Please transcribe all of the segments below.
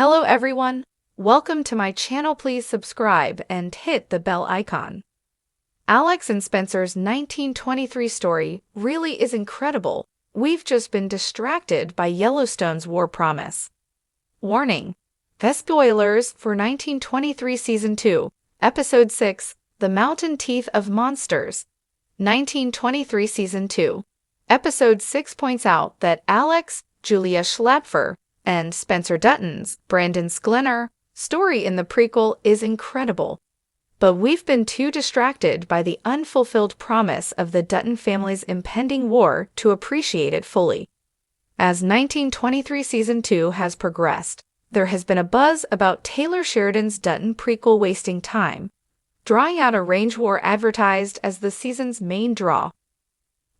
Hello everyone, welcome to my channel. Please subscribe and hit the bell icon. Alex and Spencer's 1923 story really is incredible. We've just been distracted by Yellowstone's war promise. Warning: spoilers for 1923 Season 2, Episode 6, The Mountain Teeth of Monsters. 1923 Season 2, Episode 6 points out that Alex, Julia Schlapfer, and Spencer Dutton's, Brandon Sklenar, story in the prequel is incredible. But we've been too distracted by the unfulfilled promise of the Dutton family's impending war to appreciate it fully. As 1923 Season 2 has progressed, there has been a buzz about Taylor Sheridan's Dutton prequel wasting time, drawing out a range war advertised as the season's main draw.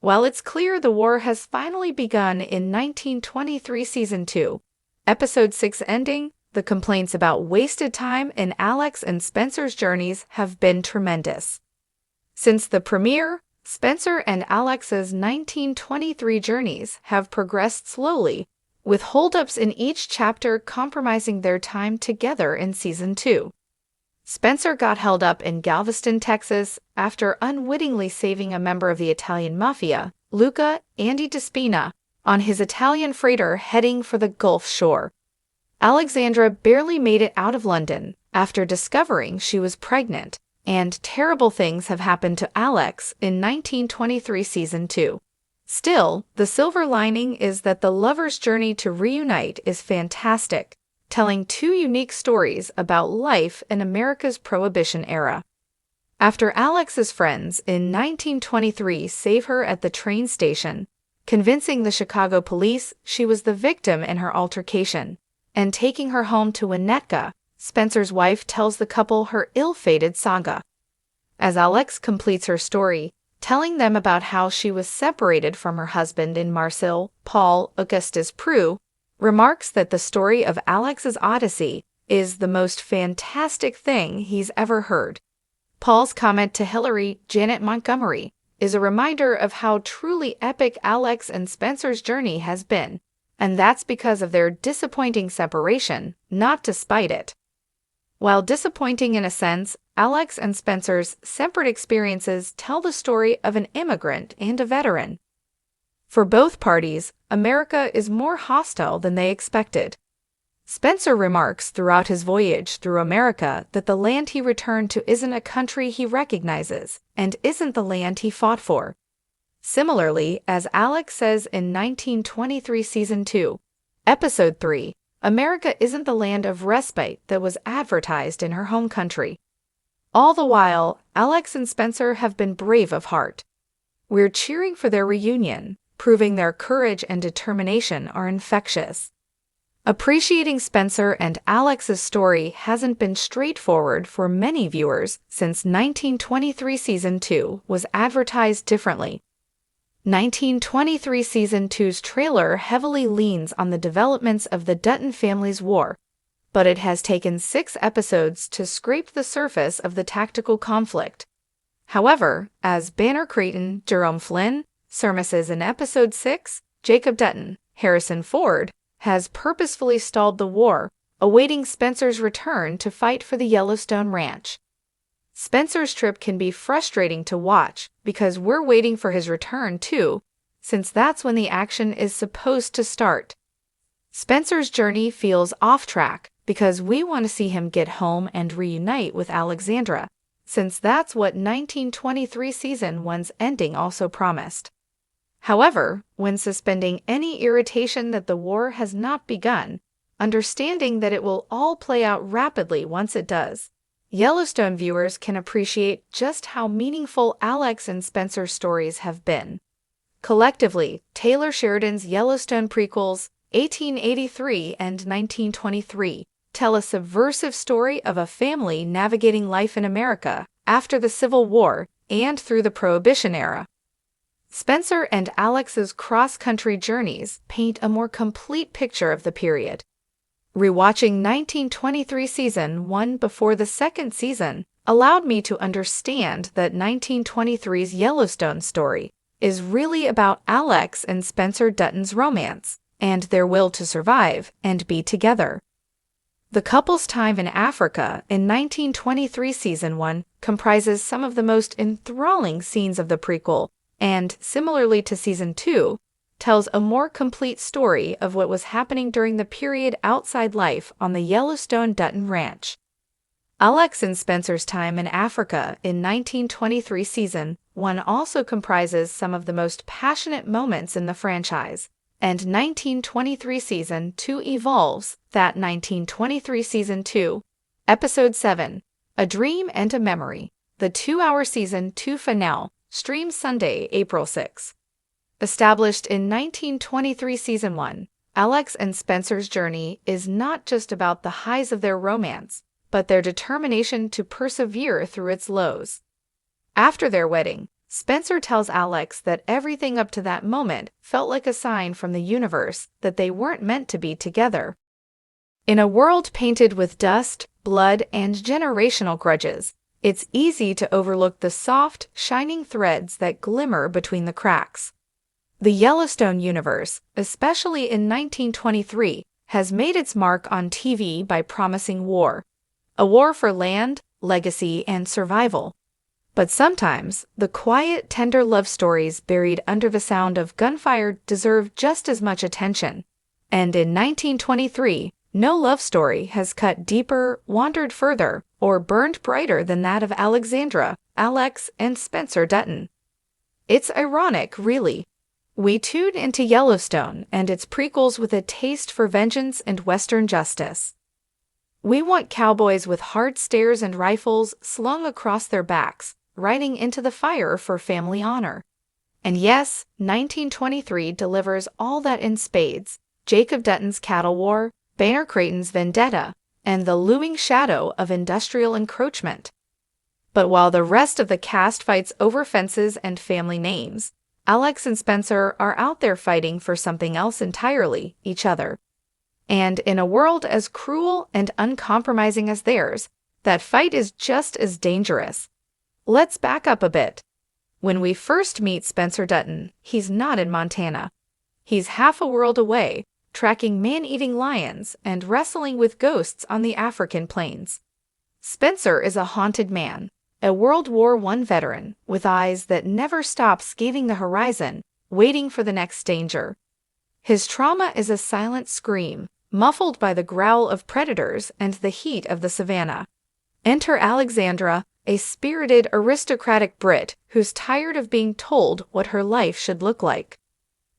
While it's clear the war has finally begun in 1923 Season 2, Episode 6 ending, the complaints about wasted time in Alex and Spencer's journeys have been tremendous. Since the premiere, Spencer and Alex's 1923 journeys have progressed slowly, with holdups in each chapter compromising their time together in Season 2. Spencer got held up in Galveston, Texas, after unwittingly saving a member of the Italian mafia, Luca Andy Despina, on his Italian freighter heading for the Gulf shore. Alexandra barely made it out of London after discovering she was pregnant, and terrible things have happened to Alex in 1923 Season 2. Still, the silver lining is that the lovers' journey to reunite is fantastic, telling two unique stories about life in America's Prohibition era. After Alex's friends in 1923 save her at the train station, convincing the Chicago police she was the victim in her altercation, and taking her home to Winnetka, Spencer's wife tells the couple her ill-fated saga. As Alex completes her story, telling them about how she was separated from her husband in Marseille, Paul Augustus Preux remarks that the story of Alex's odyssey is the most fantastic thing he's ever heard. Paul's comment to Hillary Janet Montgomery is a reminder of how truly epic Alex and Spencer's journey has been, and that's because of their disappointing separation, not despite it. While disappointing in a sense, Alex and Spencer's separate experiences tell the story of an immigrant and a veteran. For both parties, America is more hostile than they expected. Spencer remarks throughout his voyage through America that the land he returned to isn't a country he recognizes and isn't the land he fought for. Similarly, as Alex says in 1923 Season 2, Episode 3, America isn't the land of respite that was advertised in her home country. All the while, Alex and Spencer have been brave of heart. We're cheering for their reunion, proving their courage and determination are infectious. Appreciating Spencer and Alex's story hasn't been straightforward for many viewers since 1923 Season 2 was advertised differently. 1923 Season 2's trailer heavily leans on the developments of the Dutton family's war, but it has taken 6 episodes to scrape the surface of the tactical conflict. However, as Banner Creighton, Jerome Flynn, surmises in Episode 6, Jacob Dutton, Harrison Ford, has purposefully stalled the war, awaiting Spencer's return to fight for the Yellowstone ranch. Spencer's trip can be frustrating to watch because we're waiting for his return too, since that's when the action is supposed to start. Spencer's journey feels off track because we want to see him get home and reunite with Alexandra, since that's what 1923 Season 1's ending also promised. However, when suspending any irritation that the war has not begun, understanding that it will all play out rapidly once it does, Yellowstone viewers can appreciate just how meaningful Alex and Spencer's stories have been. Collectively, Taylor Sheridan's Yellowstone prequels, 1883 and 1923, tell a subversive story of a family navigating life in America after the Civil War and through the Prohibition era. Spencer and Alex's cross-country journeys paint a more complete picture of the period. Rewatching 1923 Season 1 before the second season allowed me to understand that 1923's Yellowstone story is really about Alex and Spencer Dutton's romance and their will to survive and be together. The couple's time in Africa in 1923 Season 1 comprises some of the most enthralling scenes of the prequel, and, similarly to Season 2, tells a more complete story of what was happening during the period outside life on the Yellowstone Dutton Ranch. Alex and Spencer's time in Africa in 1923 Season 1 also comprises some of the most passionate moments in the franchise, and 1923 Season 2 evolves that 1923 Season 2, Episode 7, A Dream and a Memory. The 2-hour Season 2 finale streams Sunday, April 6. Established in 1923 Season 1, Alex and Spencer's journey is not just about the highs of their romance, but their determination to persevere through its lows. After their wedding, Spencer tells Alex that everything up to that moment felt like a sign from the universe that they weren't meant to be together. In a world painted with dust, blood, and generational grudges, it's easy to overlook the soft, shining threads that glimmer between the cracks. The Yellowstone universe, especially in 1923, has made its mark on TV by promising war. A war for land, legacy, and survival. But sometimes, the quiet, tender love stories buried under the sound of gunfire deserve just as much attention. And in 1923, no love story has cut deeper, wandered further, or burned brighter than that of Alexandra, Alex, and Spencer Dutton. It's ironic, really. We tune into Yellowstone and its prequels with a taste for vengeance and Western justice. We want cowboys with hard stares and rifles slung across their backs, riding into the fire for family honor. And yes, 1923 delivers all that in spades: Jacob Dutton's cattle war, Banner Creighton's vendetta, and the looming shadow of industrial encroachment. But while the rest of the cast fights over fences and family names, Alex and Spencer are out there fighting for something else entirely: each other. And in a world as cruel and uncompromising as theirs, that fight is just as dangerous. Let's back up a bit. When we first meet Spencer Dutton, he's not in Montana. He's half a world away, tracking man-eating lions and wrestling with ghosts on the African plains. Spencer is a haunted man, a World War I veteran with eyes that never stop scanning the horizon, waiting for the next danger. His trauma is a silent scream, muffled by the growl of predators and the heat of the savannah. Enter Alexandra, a spirited, aristocratic Brit who's tired of being told what her life should look like.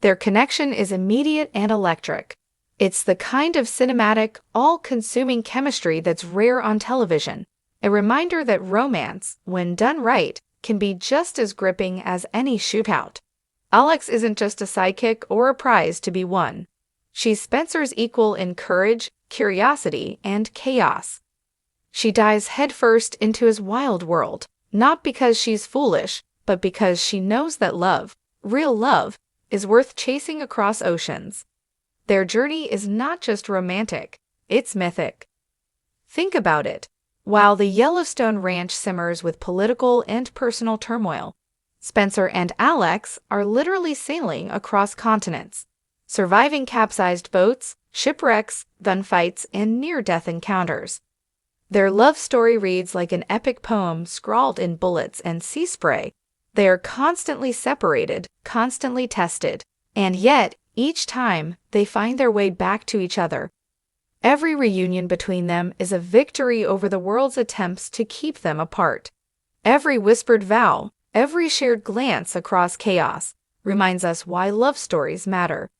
Their connection is immediate and electric. It's the kind of cinematic, all-consuming chemistry that's rare on television, a reminder that romance, when done right, can be just as gripping as any shootout. Alex isn't just a sidekick or a prize to be won. She's Spencer's equal in courage, curiosity, and chaos. She dives headfirst into his wild world, not because she's foolish, but because she knows that love, real love, is worth chasing across oceans. Their journey is not just romantic, it's mythic. Think about it. While the Yellowstone Ranch simmers with political and personal turmoil, Spencer and Alex are literally sailing across continents, surviving capsized boats, shipwrecks, gunfights, and near-death encounters. Their love story reads like an epic poem scrawled in bullets and sea spray. They are constantly separated, constantly tested, and yet, each time, they find their way back to each other. Every reunion between them is a victory over the world's attempts to keep them apart. Every whispered vow, every shared glance across chaos, reminds us why love stories matter.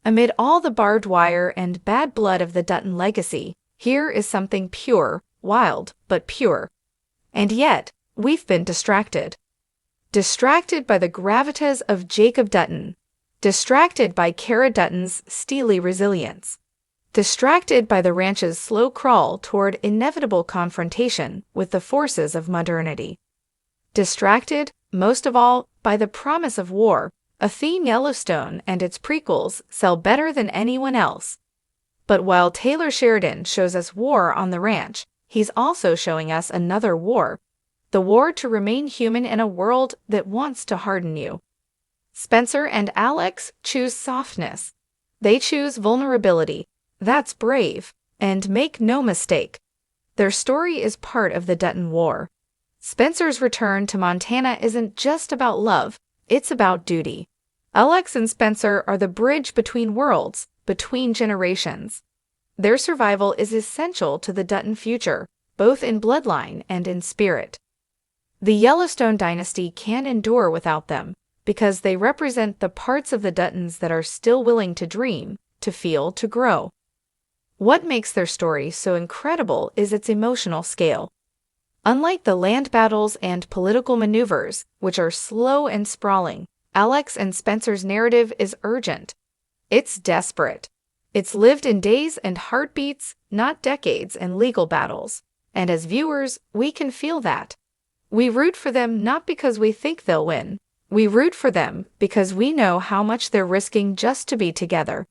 Amid all the barbed wire and bad blood of the Dutton legacy, here is something pure, wild, but pure. And yet, we've been distracted. Distracted by the gravitas of Jacob Dutton. Distracted by Cara Dutton's steely resilience. Distracted by the ranch's slow crawl toward inevitable confrontation with the forces of modernity. Distracted, most of all, by the promise of war, a theme Yellowstone and its prequels sell better than anyone else. But while Taylor Sheridan shows us war on the ranch, he's also showing us another war. The war to remain human in a world that wants to harden you. Spencer and Alex choose softness. They choose vulnerability. That's brave. And make no mistake, their story is part of the Dutton War. Spencer's return to Montana isn't just about love, it's about duty. Alex and Spencer are the bridge between worlds, between generations. Their survival is essential to the Dutton future, both in bloodline and in spirit. The Yellowstone dynasty can't endure without them, because they represent the parts of the Duttons that are still willing to dream, to feel, to grow. What makes their story so incredible is its emotional scale. Unlike the land battles and political maneuvers, which are slow and sprawling, Alex and Spencer's narrative is urgent. It's desperate. It's lived in days and heartbeats, not decades and legal battles. And as viewers, we can feel that. We root for them not because we think they'll win. We root for them because we know how much they're risking just to be together.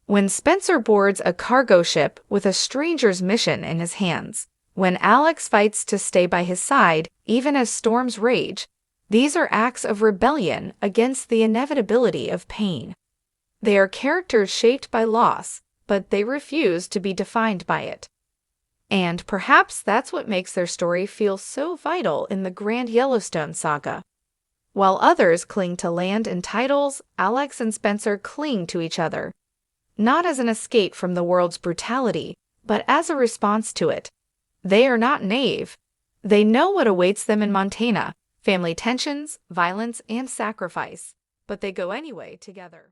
When Spencer boards a cargo ship with a stranger's mission in his hands, when Alex fights to stay by his side even as storms rage, these are acts of rebellion against the inevitability of pain. They are characters shaped by loss, but they refuse to be defined by it. And perhaps that's what makes their story feel so vital in the grand Yellowstone saga. While others cling to land and titles, Alex and Spencer cling to each other, not as an escape from the world's brutality, but as a response to it. They are not naive. They know what awaits them in Montana: family tensions, violence, and sacrifice. But they go anyway together.